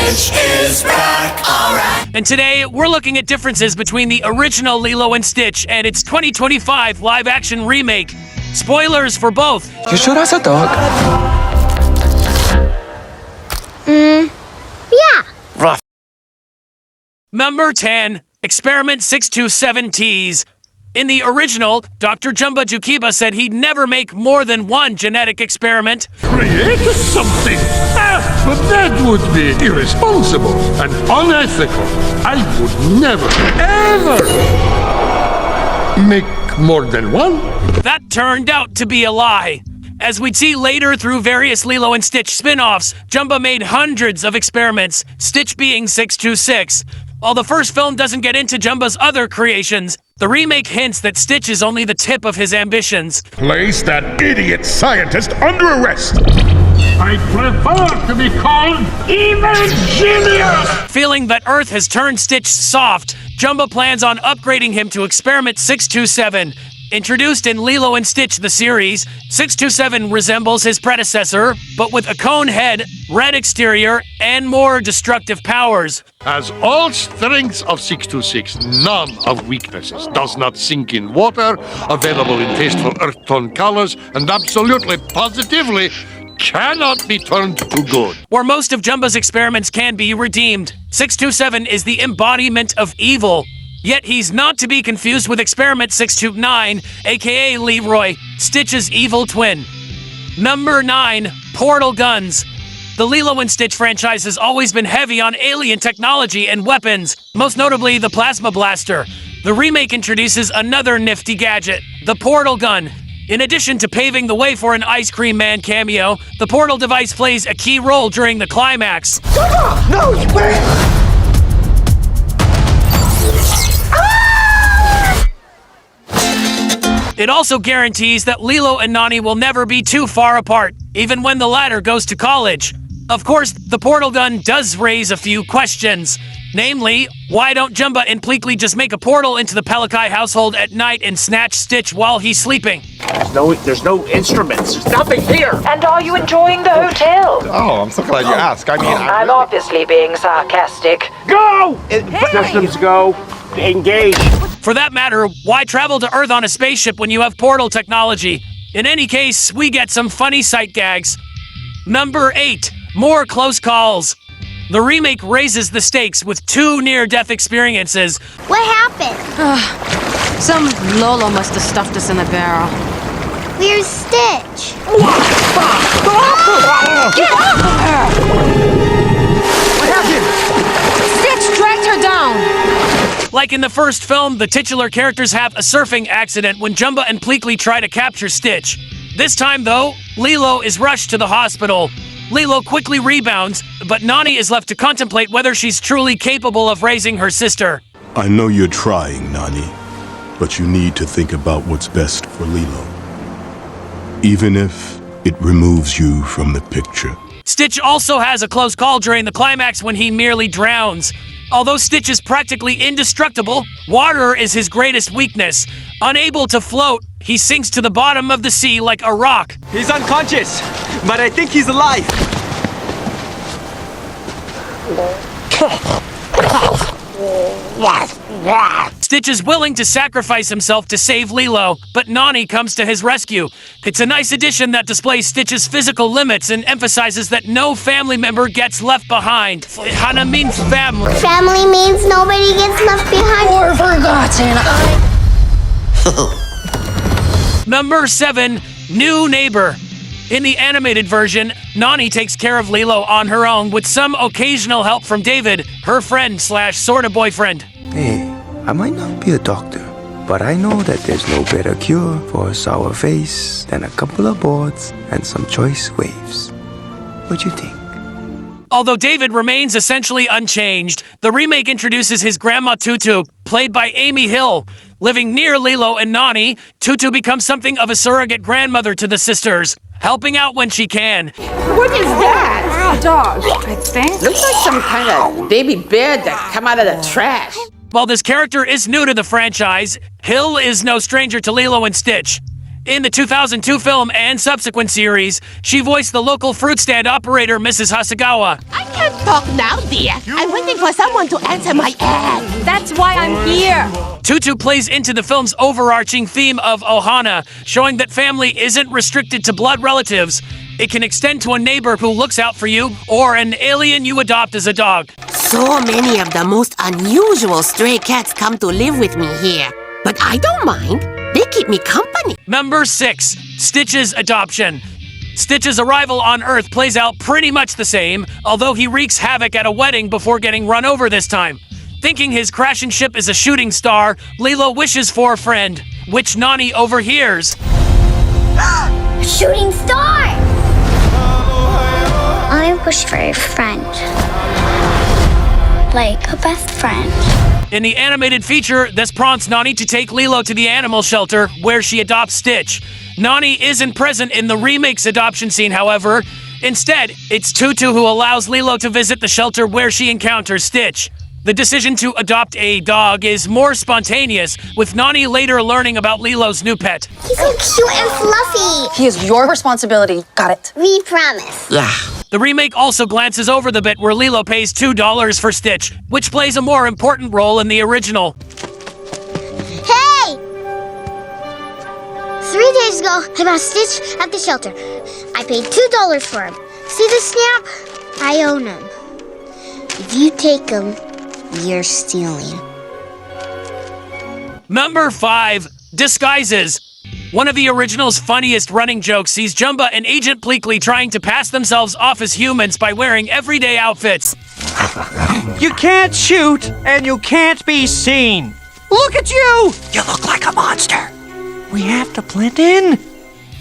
Stitch is back, alright. And today, we're looking at differences between the original Lilo and Stitch and its 2025 live-action remake. Spoilers for both. You sure that's a dog? Yeah. Rough. Number 10, Experiment 627 Tease. In the original, Dr. Jumba Jookiba said he'd never make more than one genetic experiment. Create something? But that would be irresponsible and unethical. I would never, ever make more than one. That turned out to be a lie. As we'd see later through various Lilo and Stitch spin-offs, Jumba made hundreds of experiments, Stitch being 626. While the first film doesn't get into Jumba's other creations, the remake hints that Stitch is only the tip of his ambitions. Place that idiot scientist under arrest. I prefer to be called evil genius. Feeling that Earth has turned Stitch soft, Jumba plans on upgrading him to Experiment 627. Introduced in Lilo and Stitch the series, 627 resembles his predecessor, but with a cone head, red exterior, and more destructive powers. As all strengths of 626, none of weaknesses, does not sink in water, available in tasteful earth tone colors, and absolutely, positively cannot be turned to good. Where most of Jumba's experiments can be redeemed, 627 is the embodiment of evil. Yet he's not to be confused with Experiment 629, aka Leroy, Stitch's evil twin. Number 9, Portal Guns. The Lilo and Stitch franchise has always been heavy on alien technology and weapons, most notably the Plasma Blaster. The remake introduces another nifty gadget, the Portal Gun. In addition to paving the way for an Ice Cream Man cameo, the portal device plays a key role during the climax. No, wait! It also guarantees that Lilo and Nani will never be too far apart, even when the latter goes to college. Of course, the portal gun does raise a few questions. Namely, why don't Jumba and Pleakley just make a portal into the Pelikai household at night and snatch Stitch while he's sleeping? There's no instruments. There's nothing here. And are you enjoying the hotel? Oh, I'm so glad you asked. I mean, I'm obviously being sarcastic. Go! Systems go. Engage. For that matter, why travel to Earth on a spaceship when you have portal technology? In any case, we get some funny sight gags. Number 8, more close calls. The remake raises the stakes with 2 near-death experiences. What happened? Some Lolo must have stuffed us in a barrel. Where's Stitch? Get off of her! what happened? Stitch dragged her down! Like in the first film, the titular characters have a surfing accident when Jumba and Pleakley try to capture Stitch. This time, though, Lilo is rushed to the hospital. Lilo quickly rebounds, but Nani is left to contemplate whether she's truly capable of raising her sister. I know you're trying, Nani, but you need to think about what's best for Lilo. Even if it removes you from the picture. Stitch also has a close call during the climax when he merely drowns. Although Stitch is practically indestructible, water is his greatest weakness. Unable to float, he sinks to the bottom of the sea like a rock. He's unconscious, but I think he's alive. Stitch is willing to sacrifice himself to save Lilo, but Nani comes to his rescue. It's a nice addition that displays Stitch's physical limits and emphasizes that no family member gets left behind. Hana means family. Family means nobody gets left behind. Or forgotten. Number 7, New Neighbor. In the animated version, Nani takes care of Lilo on her own with some occasional help from David, her friend / sorta boyfriend. Hey, I might not be a doctor, but I know that there's no better cure for a sour face than a couple of boards and some choice waves. What you think? Although David remains essentially unchanged, the remake introduces his grandma Tutu, played by Amy Hill. Living near Lilo and Nani, Tutu becomes something of a surrogate grandmother to the sisters, helping out when she can. What is that? A dog, I think. Looks like some kind of baby bear that come out of the trash. While this character is new to the franchise, Hill is no stranger to Lilo and Stitch. In the 2002 film and subsequent series, she voiced the local fruit stand operator, Mrs. Hasegawa. I can't talk now, dear. I'm waiting for someone to answer my ad. That's why I'm here. Tutu plays into the film's overarching theme of Ohana, showing that family isn't restricted to blood relatives. It can extend to a neighbor who looks out for you, or an alien you adopt as a dog. So many of the most unusual stray cats come to live with me here. But I don't mind. They keep me company. Number 6, Stitch's adoption. Stitch's arrival on Earth plays out pretty much the same, although he wreaks havoc at a wedding before getting run over this time. Thinking his crashing ship is a shooting star, Lilo wishes for a friend, which Nani overhears. Shooting star! I wish for a friend. Like a best friend. In the animated feature, this prompts Nani to take Lilo to the animal shelter, where she adopts Stitch. Nani isn't present in the remake's adoption scene, however. Instead, it's Tutu who allows Lilo to visit the shelter where she encounters Stitch. The decision to adopt a dog is more spontaneous, with Nani later learning about Lilo's new pet. He's so cute and fluffy. He is your responsibility. Got it. We promise. Yeah. The remake also glances over the bit where Lilo pays $2 for Stitch, which plays a more important role in the original. Hey! 3 days ago, I bought Stitch at the shelter. I paid $2 for him. See the snap? I own him. If you take him, you're stealing. Number 5, Disguises. One of the original's funniest running jokes sees Jumba and Agent Pleakley trying to pass themselves off as humans by wearing everyday outfits. You can't shoot, and you can't be seen. Look at you! You look like a monster. We have to blend in.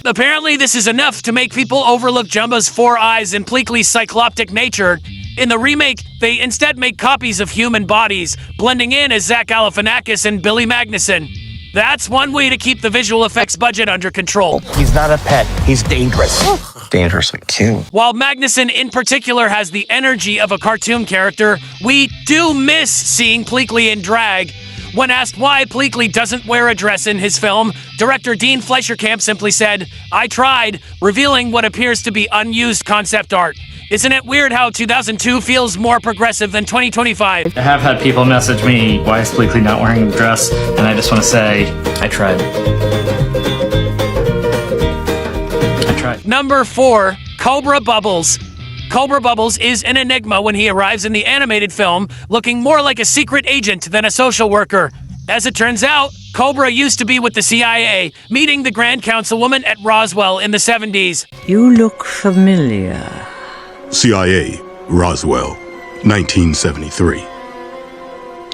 Apparently, this is enough to make people overlook Jumba's 4 eyes and Pleakley's cycloptic nature. In the remake, they instead make copies of human bodies, blending in as Zach Galifianakis and Billy Magnuson. That's one way to keep the visual effects budget under control. He's not a pet. He's dangerous. Dangerously cute. While Magnuson in particular has the energy of a cartoon character, we do miss seeing Pleakley in drag. When asked why Pleakley doesn't wear a dress in his film, director Dean Fleischerkamp simply said, "I tried," revealing what appears to be unused concept art. Isn't it weird how 2002 feels more progressive than 2025? I have had people message me, why is Pleakley not wearing a dress? And I just want to say, I tried. Number 4, Cobra Bubbles. Cobra Bubbles is an enigma when he arrives in the animated film, looking more like a secret agent than a social worker. As it turns out, Cobra used to be with the CIA, meeting the Grand Councilwoman at Roswell in the 70s. You look familiar. CIA, Roswell, 1973.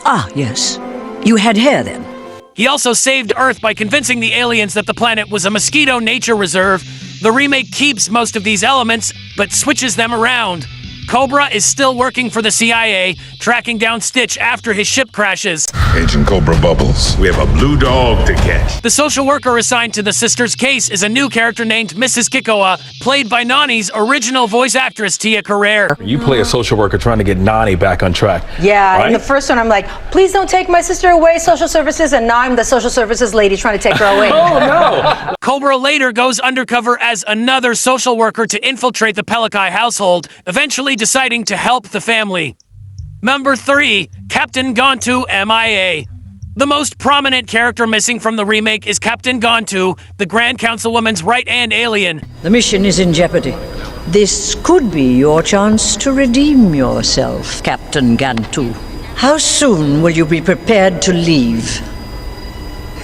Ah, yes. You had hair then. He also saved Earth by convincing the aliens that the planet was a mosquito nature reserve. The remake keeps most of these elements, but switches them around. Cobra is still working for the CIA, tracking down Stitch after his ship crashes. Agent Cobra Bubbles, we have a blue dog to catch. The social worker assigned to the sister's case is a new character named Mrs. Kikoa, played by Nani's original voice actress, Tia Carrere. You play a social worker trying to get Nani back on track. Yeah, right? in the first one, I'm like, please don't take my sister away, social services, and now I'm the social services lady trying to take her away. Oh, no! Cobra later goes undercover as another social worker to infiltrate the Pelikai household, eventually deciding to help the family. Number 3, Captain Gontu MIA. The most prominent character missing from the remake is Captain Gontu, the Grand Councilwoman's right-hand alien. The mission is in jeopardy. This could be your chance to redeem yourself, Captain Gantu. How soon will you be prepared to leave?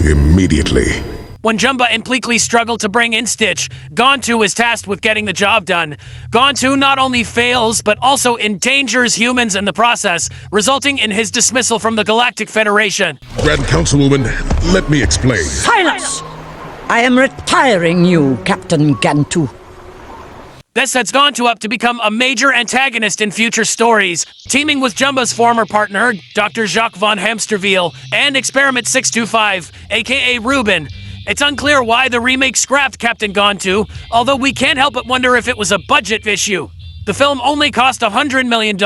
Immediately. When Jumba and Pleakley struggle to bring in Stitch, Gontu is tasked with getting the job done. Gontu not only fails, but also endangers humans in the process, resulting in his dismissal from the Galactic Federation. Grand Councilwoman, let me explain. Silence! I am retiring you, Captain Gantu. This sets Gontu up to become a major antagonist in future stories, teaming with Jumba's former partner, Dr. Jacques von Hamsterville, and Experiment 625, aka Ruben. It's unclear why the remake scrapped Captain Gontu, although we can't help but wonder if it was a budget issue. The film only cost $100 million,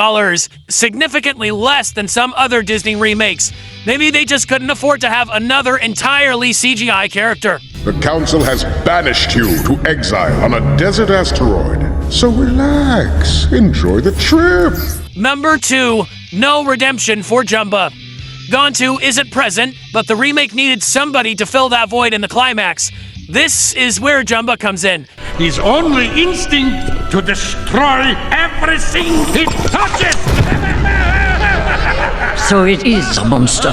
significantly less than some other Disney remakes. Maybe they just couldn't afford to have another entirely CGI character. The Council has banished you to exile on a desert asteroid. So relax. Enjoy the trip. Number 2, no redemption for Jumba. Gantu isn't present, but the remake needed somebody to fill that void in the climax. This is where Jumba comes in. His only instinct to destroy everything he touches! So it is a monster.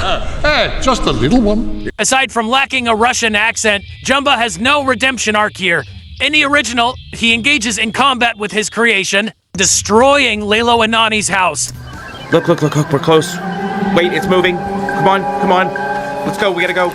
Just a little one. Aside from lacking a Russian accent, Jumba has no redemption arc here. In the original, he engages in combat with his creation, destroying Lilo and Nani's house. Look, we're close. Wait, it's moving. Come on. Let's go, we gotta go.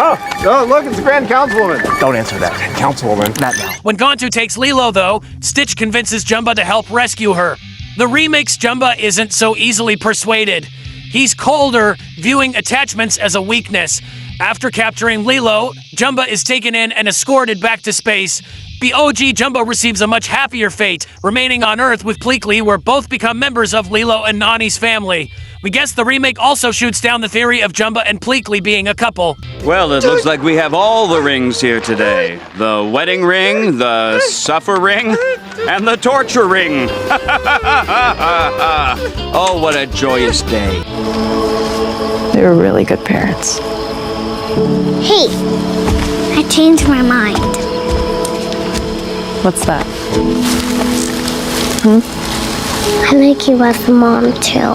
Oh, look, it's the Grand Councilwoman. Don't answer that, Councilwoman. Not now. When Gantu takes Lilo, though, Stitch convinces Jumba to help rescue her. The remake's Jumba isn't so easily persuaded. He's colder, viewing attachments as a weakness. After capturing Lilo, Jumba is taken in and escorted back to space. The OG Jumba receives a much happier fate, remaining on Earth with Pleakley, where both become members of Lilo and Nani's family. We guess the remake also shoots down the theory of Jumba and Pleakley being a couple. Well, it looks like we have all the rings here today. The wedding ring, the suffer ring, and the torture ring. Oh, what a joyous day. They were really good parents. Hey, I changed my mind. What's that? I like you as a mom, too.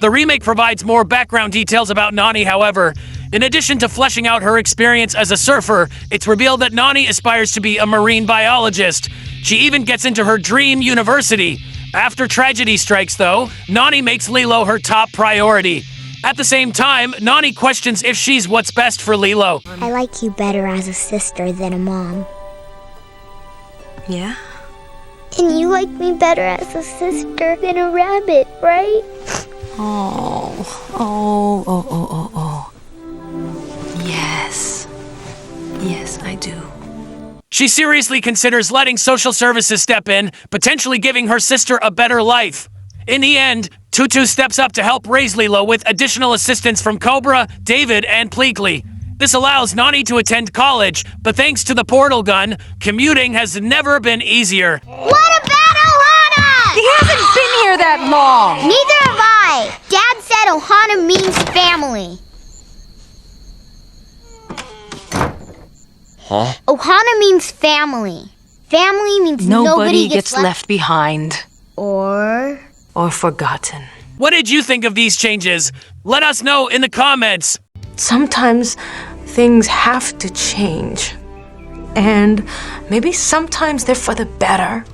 The remake provides more background details about Nani, however. In addition to fleshing out her experience as a surfer, it's revealed that Nani aspires to be a marine biologist. She even gets into her dream university. After tragedy strikes, though, Nani makes Lilo her top priority. At the same time, Nani questions if she's what's best for Lilo. I like you better as a sister than a mom. Yeah? And you like me better as a sister than a rabbit, right? Oh. Yes. Yes, I do. She seriously considers letting social services step in, potentially giving her sister a better life. In the end, Tutu steps up to help raise Lilo with additional assistance from Cobra, David, and Pleakley. This allows Nani to attend college, but thanks to the portal gun, commuting has never been easier. What about Ohana? He hasn't been here that long. Neither have I. Dad said Ohana means family. Huh? Ohana means family. Family means Nobody gets left behind. Or forgotten. What did you think of these changes? Let us know in the comments. Sometimes things have to change. And maybe sometimes they're for the better.